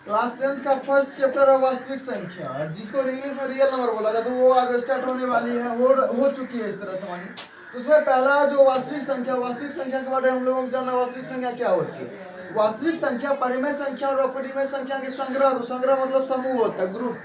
Class 10th का first chapter है वास्तविक संख्या, जिसको इंग्लिश में रियल नंबर बोला जाता है, वो आज स्टार्ट होने वाली है, हो चुकी है इस तरह से मानिए। तो उसमें पहला जो वास्तविक संख्या के बारे में हम लोगों को जानना, वास्तविक संख्या क्या होती है। वास्तविक संख्या परिमेय संख्या और अपरिमेय संख्या के संग्रह मतलब समूह होता है, ग्रुप।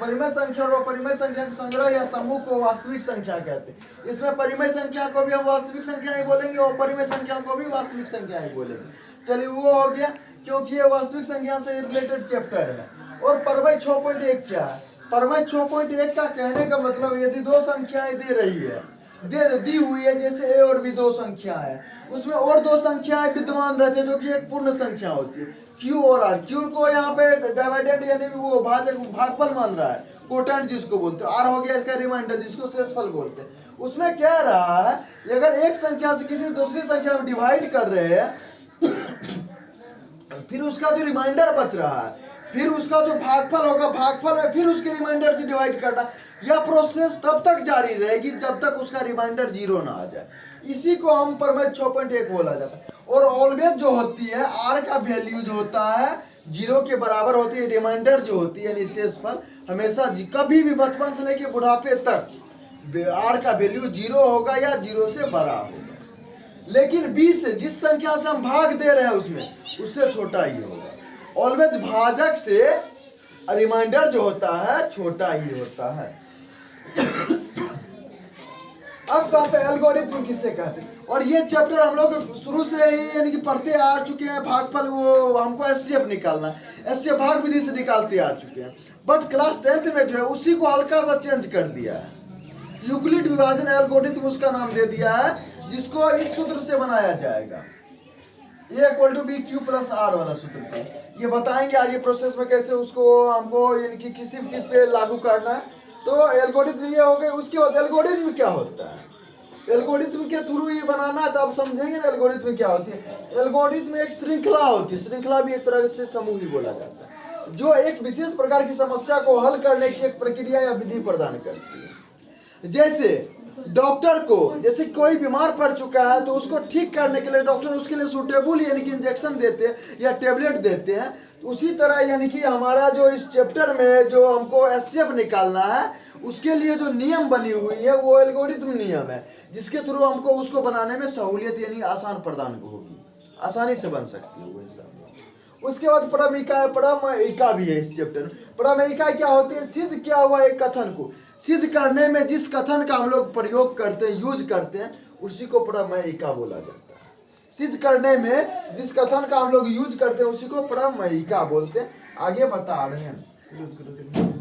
परिमेय संख्या और अपरिमेय संख्या के संग्रह या समूह को वास्तविक संख्या कहते हैं। इसमें परिमेय संख्या को भी हम वास्तविक संख्या ही बोलेंगे और अपरिमेय संख्या को भी वास्तविक संख्या ही बोलेंगे। चलिए वो हो गया, क्योंकि ये वास्तविक संख्या से रिलेटेड चैप्टर है। और प्रमेय 6.1 क्या है। प्रमेय 6.1 का कहने का मतलब, यदि दो संख्याएं दे रही है, दी हुई है, जैसे ए और बी दो संख्या है, उसमें और दो संख्याएं विद्यमान रहती है जो कि एक पूर्ण संख्या होती है, क्यू और आर। क्यू को यहाँ पे डिवाइडेड यानी वो भागफल मान रहा है, कोटेंट जिसको बोलते हैं, आर हो गया इसका रिमाइंडर जिसको शेषफल बोलते हैं। उसमें कह रहा है अगर एक संख्या से किसी दूसरी संख्या में डिवाइड कर रहे हैं, फिर उसका जो रिमाइंडर बच रहा है, फिर उसका जो भागफल होगा, भागफल में फिर उसके रिमाइंडर से डिवाइड करना, यह प्रोसेस तब तक जारी रहेगी जब तक उसका रिमाइंडर जीरो ना आ जाए। इसी को हम प्रमेय 6.1 बोला जाता है। और ऑलवेज जो होती है, आर का वैल्यू जो होता है जीरो के बराबर होती है, रिमाइंडर जो होती है यानी शेषफल हमेशा कभी भी बचपन से लेके बुढ़ापे तक आर का वैल्यू जीरो होगा या जीरो से बड़ा होगा। लेकिन 20 से जिस संख्या से हम भाग दे रहे हैं उससे छोटा ही होगा। ऑलवेज भाजक से रिमाइंडर जो होता है छोटा ही होता है। अब कहते हैं एल्गोरिथम किससे कहते हैं, और ये चैप्टर हम लोग शुरू से ही यानी कि पढ़ते आ चुके हैं। भागफल वो हमको एचसीएफ निकालना है, एचसीएफ भाग विधि से निकालते आ चुके हैं। बट क्लास 10th में जो है उसी को हल्का सा चेंज कर दिया है, यूक्लिड विभाजन एल्गोरिथम उसका नाम दे दिया है, जिसको इस सूत्र से बनाया जाएगा, A = BQ + R वाला सूत्र पे। ये बताएंगे आगे प्रोसेस में कैसे उसको हमको यानी कि किसी भी चीज पे लागू करना है। तो एल्गोरिथम ये हो गए। उसके बाद एल्गोरिथम क्या होता है, एल्गोरिथम के थ्रू ये बनाना है तो आप समझेंगे ना एल्गोरिथम क्या होती है। एल्गोरिथम एक श्रृंखला होती है, श्रृंखला भी एक तरह से समूह ही बोला जाता है, जो एक विशेष प्रकार की समस्या को हल करने की एक प्रक्रिया या विधि प्रदान करती है। जैसे डॉक्टर को, जैसे कोई बीमार पड़ चुका है तो उसको ठीक करने के लिए डॉक्टर उसके लिए सूटेबल यानी कि इंजेक्शन देते हैं या टेबलेट देते हैं। उसी तरह यानी कि हमारा जो इस चैप्टर में जो हमको एचसीएफ निकालना है, उसके लिए जो नियम बनी हुई है वो एल्गोरिथम नियम है, जिसके थ्रू हमको उसको बनाने में सहूलियत यानी आसान प्रदान होगी, आसानी से बन सकती है वो इंसान। उसके बाद प्रमेयिका भी है इस चैप्टर में। प्रमेयिका क्या होती है, सिद्ध किया हुआ एक कथन को सिद्ध करने में जिस कथन का हम लोग प्रयोग करते हैं, यूज करते हैं, उसी को प्रमेयिका बोला जाता है। सिद्ध करने में जिस कथन का हम लोग यूज करते हैं उसी को प्रमेयिका बोलते हैं। आगे बता रहे हैं।